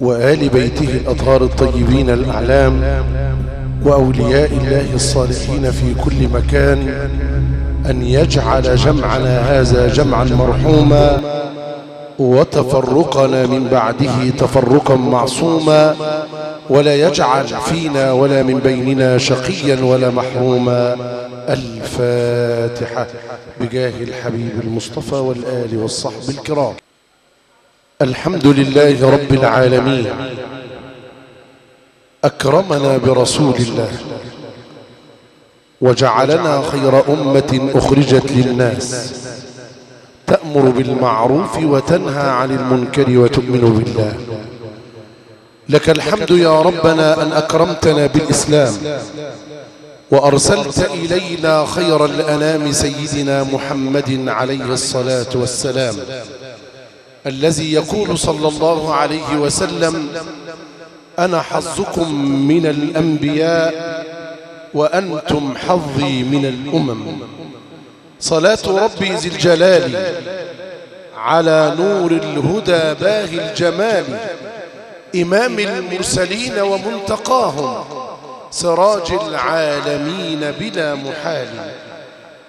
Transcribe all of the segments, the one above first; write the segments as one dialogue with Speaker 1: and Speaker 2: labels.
Speaker 1: وآل بيته الأطهار الطيبين الأعلام وأولياء الله الصالحين في كل مكان، أن يجعل جمعنا هذا جمعا مرحوما وتفرقنا من بعده تفرقا معصوما، ولا يجعل فينا ولا من بيننا شقيا ولا محروما. الفاتحة بجاه الحبيب المصطفى والآل والصحب الكرام. الحمد لله رب العالمين، أكرمنا برسول الله وجعلنا خير أمة أخرجت للناس، تأمر بالمعروف وتنهى عن المنكر وتؤمن بالله. لك الحمد يا ربنا أن أكرمتنا بالإسلام وأرسلت إلينا خير الأنام سيدنا محمد عليه الصلاة والسلام، الذي يقول صلى الله عليه وسلم: أنا حظكم من الأنبياء وأنتم حظي من الأمم. صلاة ربي ذي الجلال على نور الهدى باهي الجمال، إمام المرسلين ومنتقاهم، سراج العالمين بلا محال.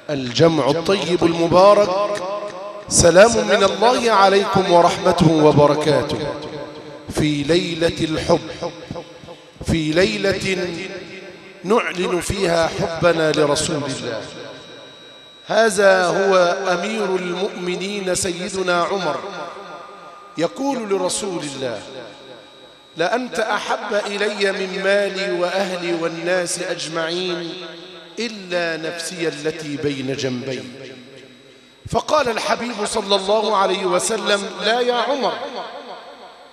Speaker 1: الجمع الطيب المبارك، سلام من الله عليكم ورحمته وبركاته، في ليلة الحب، في ليلة نعلن فيها حبنا لرسول الله. هذا هو أمير المؤمنين سيدنا عمر يقول لرسول الله: لأنت أحب إلي من مالي وأهلي والناس أجمعين إلا نفسي التي بين جنبي. فقال الحبيب صلى الله عليه وسلم: لا يا عمر،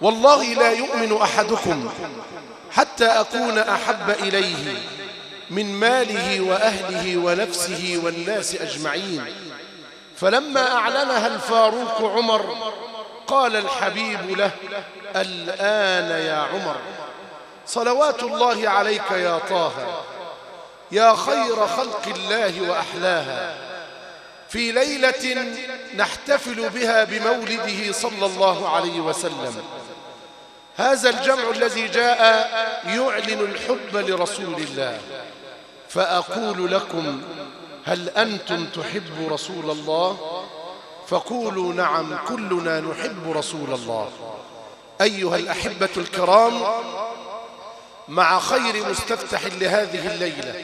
Speaker 1: والله لا يؤمن أحدكم حتى أكون أحب إليه من ماله وأهله ونفسه والناس أجمعين. فلما أعلنها الفاروق عمر قال الحبيب له: الآن يا عمر. صلوات الله عليك يا طه، يا خير خلق الله وأحلاها، في ليلة نحتفل بها بمولده صلى الله عليه وسلم. هذا الجمع الذي جاء يعلن الحب لرسول الله. فأقول لكم: هل أنتم تحب رسول الله؟ فقولوا: نعم، كلنا نحب رسول الله. أيها الأحبة الكرام، مع خير مستفتح لهذه الليلة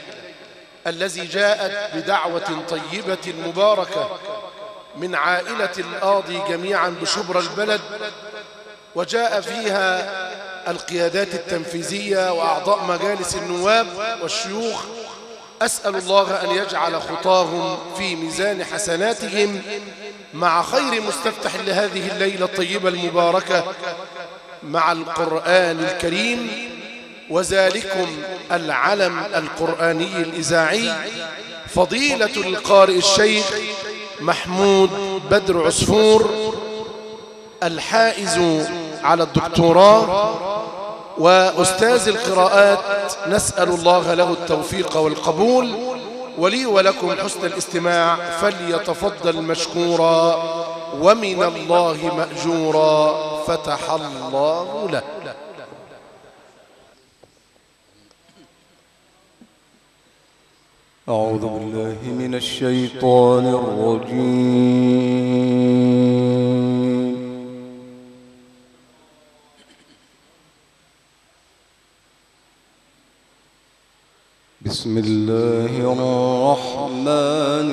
Speaker 1: الذي جاءت بدعوة طيبة مباركة من عائلة القاضي جميعا بشبرا البلد، وجاء فيها القيادات التنفيذية وأعضاء مجالس النواب والشيوخ. أسأل الله أن يجعل خطاهم في ميزان حسناتهم مع خير مستفتح لهذه الليلة الطيبة المباركة مع القرآن الكريم، وذلكم العلم القرآني الإذاعي فضيلة القارئ الشيخ محمود بدر عصفور، الحائز على الدكتوراه وأستاذ القراءات. نسأل الله له التوفيق والقبول، ولي ولكم حسن الاستماع. فليتفضل مشكورا ومن الله مأجورا، فتح الله له.
Speaker 2: أعوذ بالله من الشيطان الرجيم. بسم الله الرحمن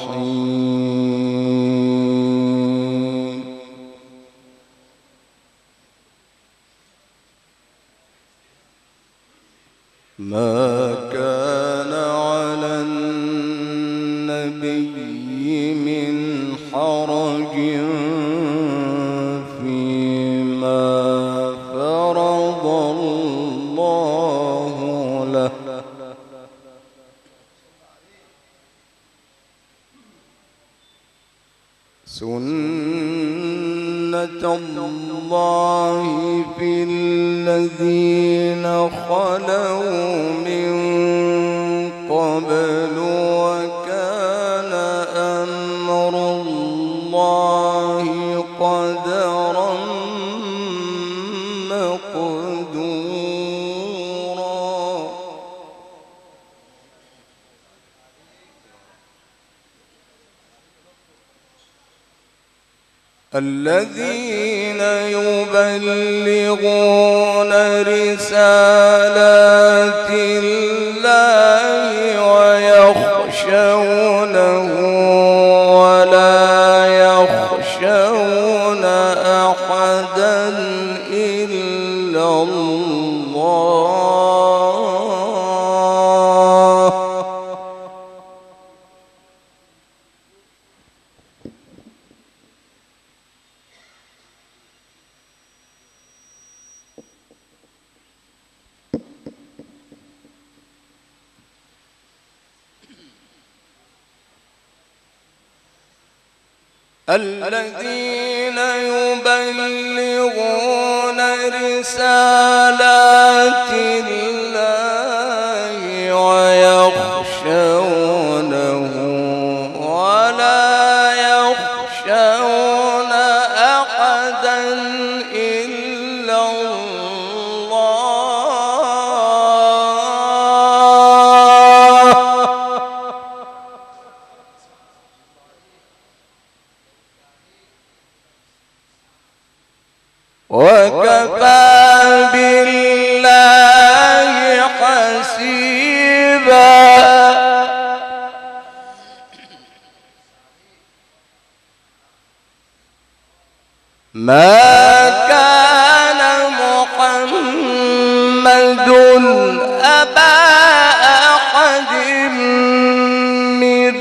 Speaker 2: الرحيم. ما كان على النبي من حرج فيما فرض الله له، سنة الله في الذين خلوا من قبل، وكان أمر الله قدرا مقدورا الذين يبلغون رسالات الله ويخشونه ولا يخشون أحدا إلا الله الذين يبلغون رسالات الله ويخشونه ولا يخشون أحدا إلا الله وكفى بالله حسيبا ما كان محمد أبا أحد من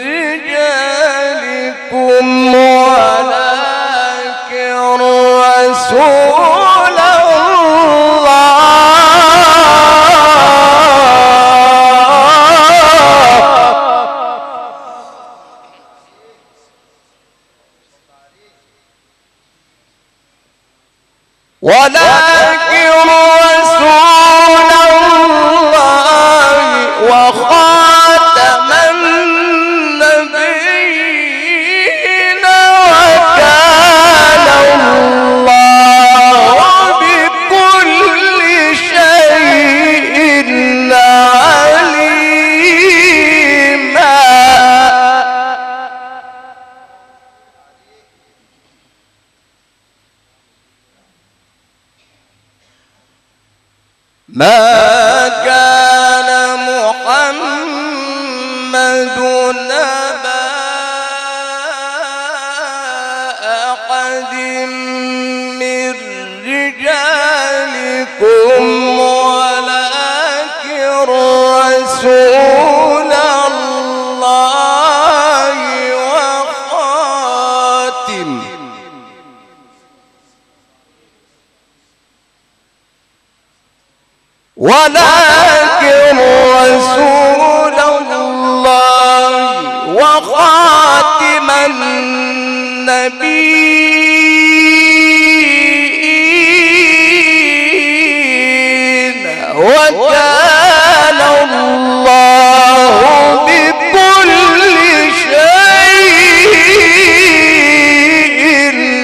Speaker 2: رجالكم ولكن رسول الله وخاتم النبيين وكان الله بكل شيء عليما ما كان محمد أبا أحد من رجالكم ولكن رسول الله وخاتم النبيين وكان الله بكل شيء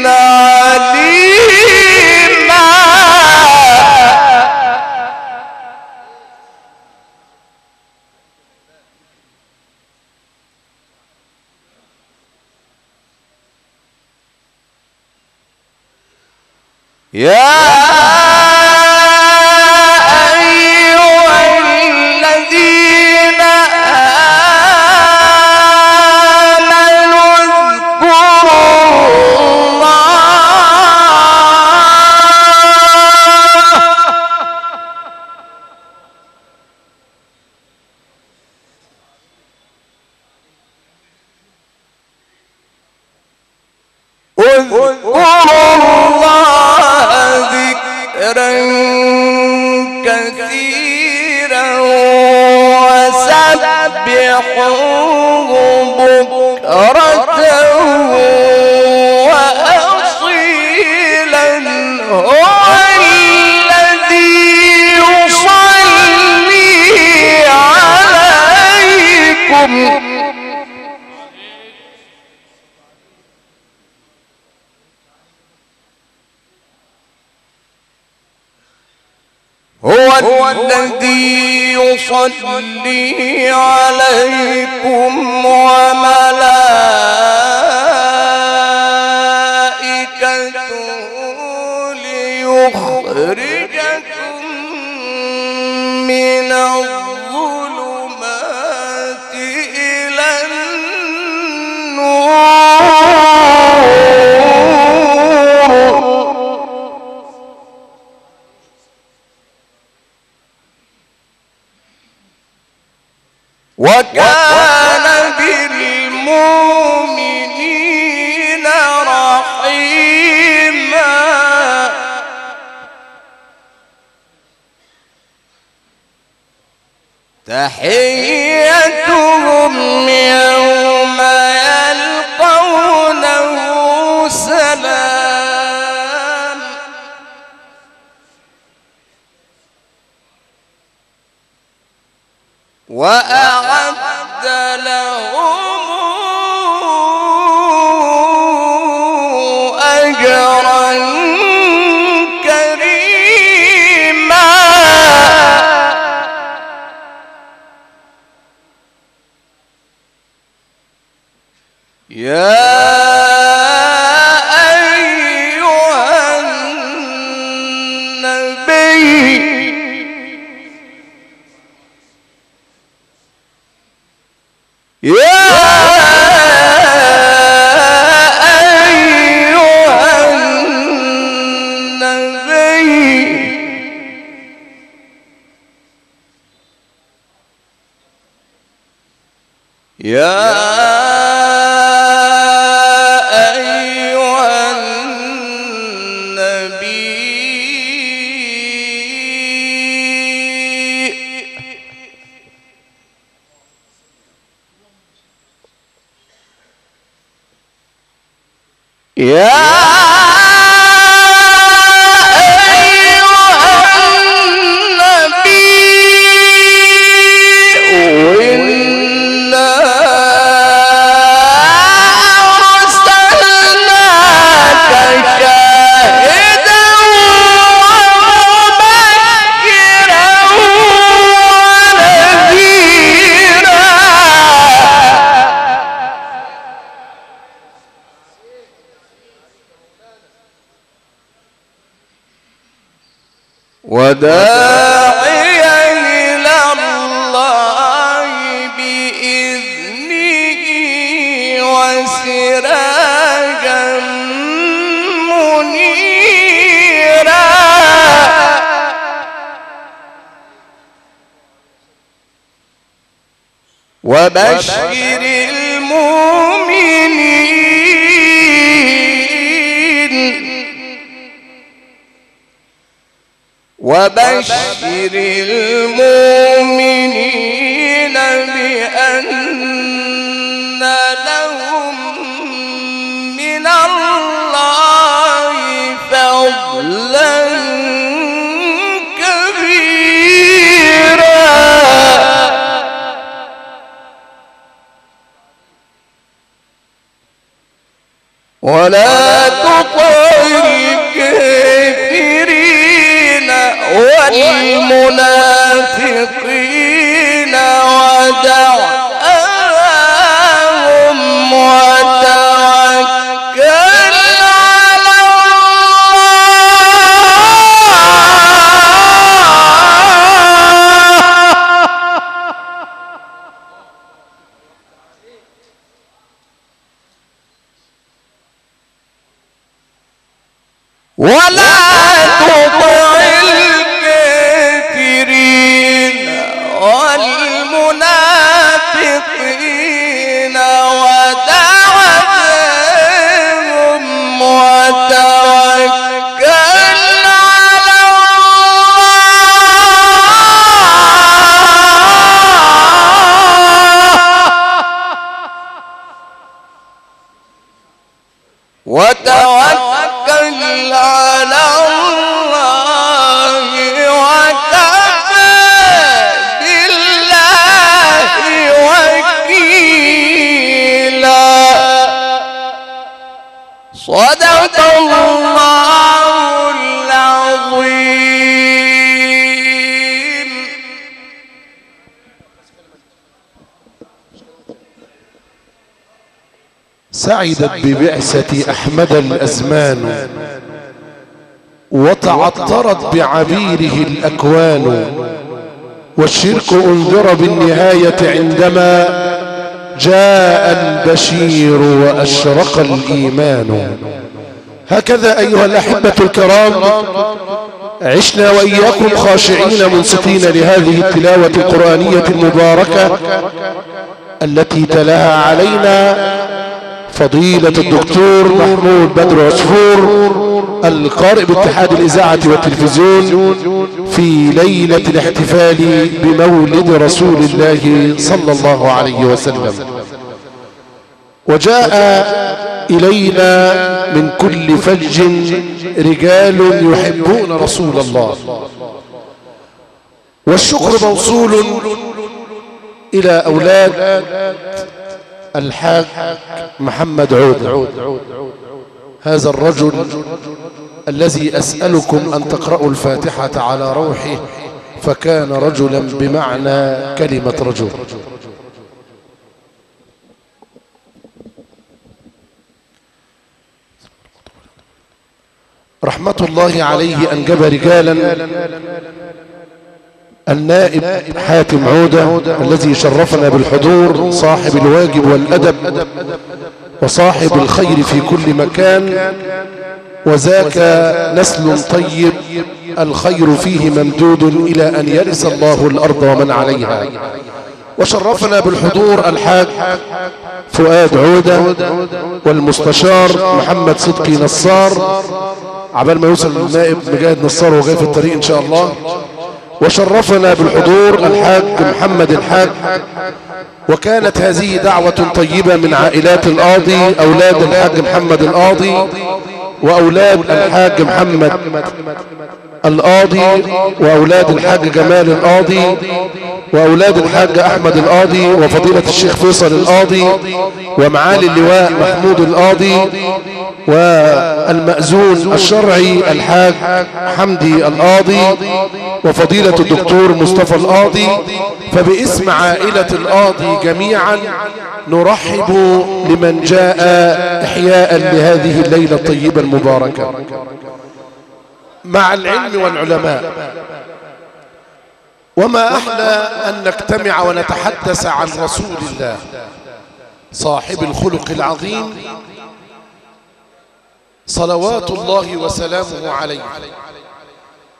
Speaker 2: عليما يا أيها الذين آمنوا اذكروا الله هو الذي يصلي عليكم وملائكته ليخرجكم من الظلمات إلى النور وكان بالمؤمنين رحيما. تحيتهم يوم يلقونه سلام وأعد لهم أجرا كريما. يا أيها النبي يا أيها النبي يا أيها النبي يا وداعيا إلى الله بإذنه وسراجا منيرا. وبشر المؤمنين وبشر المؤمنين بأن لهم من الله فضلا كبيرا. ولا تطع الكافرين والمنافقين ودعهم وتوكل على ولا تطع الكافرين
Speaker 1: سعدت ببعثة أحمد الأزمان، وتعطرت بعبيره الأكوان، والشرك أنذر بالنهاية عندما جاء البشير وأشرق الإيمان. هكذا أيها الأحبة الكرام عشنا وإياكم خاشعين منصتين لهذه التلاوة القرآنية المباركة التي تلاها علينا فضيلة الدكتور محمود بدر عصفور القارئ باتحاد الإذاعة والتلفزيون في ليلة الاحتفال بمولد رسول الله صلى الله عليه وسلم. وجاء إلينا من كل فج رجال يحبون رسول الله، والشكر موصول إلى أولاد الحاج محمد عودة، هذا الرجل الذي أسألكم أن تقرأوا الفاتحة على روحه، فكان رجلا بمعنى كلمة رجل. رحمة الله عليه أنجب رجالا. النائب حاتم عودة الذي شرفنا بالحضور، صاحب الواجب والأدب وصاحب الخير في كل مكان، وذاك نسل طيب الخير فيه ممدود إلى أن يرث الله الأرض ومن عليها. وشرفنا بالحضور الحاج فؤاد عودة والمستشار محمد صدقي نصار، عبال ما يوصل النائب مجاهد نصار وجاي في الطريق إن شاء الله. وشرفنا بالحضور الحاج محمد الحاج. وكانت هذه دعوة طيبة من عائلات القاضي، أولاد الحاج محمد القاضي وأولاد الحاج محمد القاضي وأولاد الحاج جمال القاضي وأولاد الحاج أحمد القاضي وفضيلة الشيخ فيصل القاضي ومعالي اللواء محمود القاضي والمأذون الشرعي الحاج حمدي القاضي وفضيلة الدكتور مصطفى القاضي. فباسم عائلة القاضي جميعا نرحب لمن جاء إحياء لهذه الليلة الطيبة المباركة. مع العلم والعلماء، وما أحلى أن نجتمع ونتحدث عن رسول الله صاحب الخلق العظيم صلوات الله وسلامه عليه.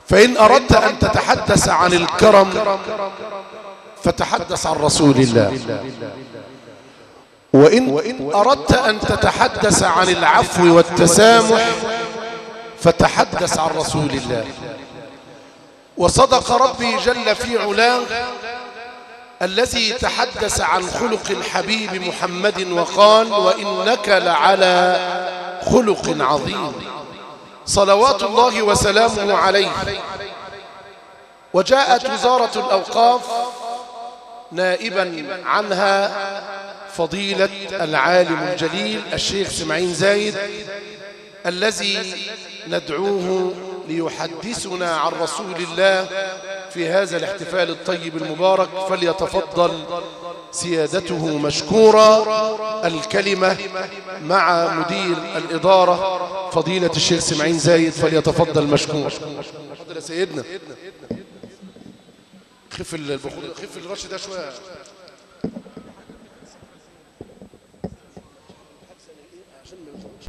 Speaker 1: فإن أردت أن تتحدث عن الكرم فتحدث عن رسول الله، وإن أردت أن تتحدث عن العفو والتسامح فتحدث عن رسول الله. وصدق ربي جل في علاه الذي تحدث عن خلق الحبيب محمد وقال: وإنك لعلى خلق عظيم صلوات الله وسلامه عليه. وجاءت وزارة الأوقاف نائبا عنها فضيلة العالم الجليل الشيخ سمعين زايد الذي ندعوه ليحدثنا عن رسول الله في هذا الاحتفال الطيب المبارك. فليتفضل سيادته مشكورا. الكلمة مع مدير الإدارة فضيلة الشيخ سمعين زايد، فليتفضل مشكور. تفضل يا سيدنا. خف الرش ده شوية.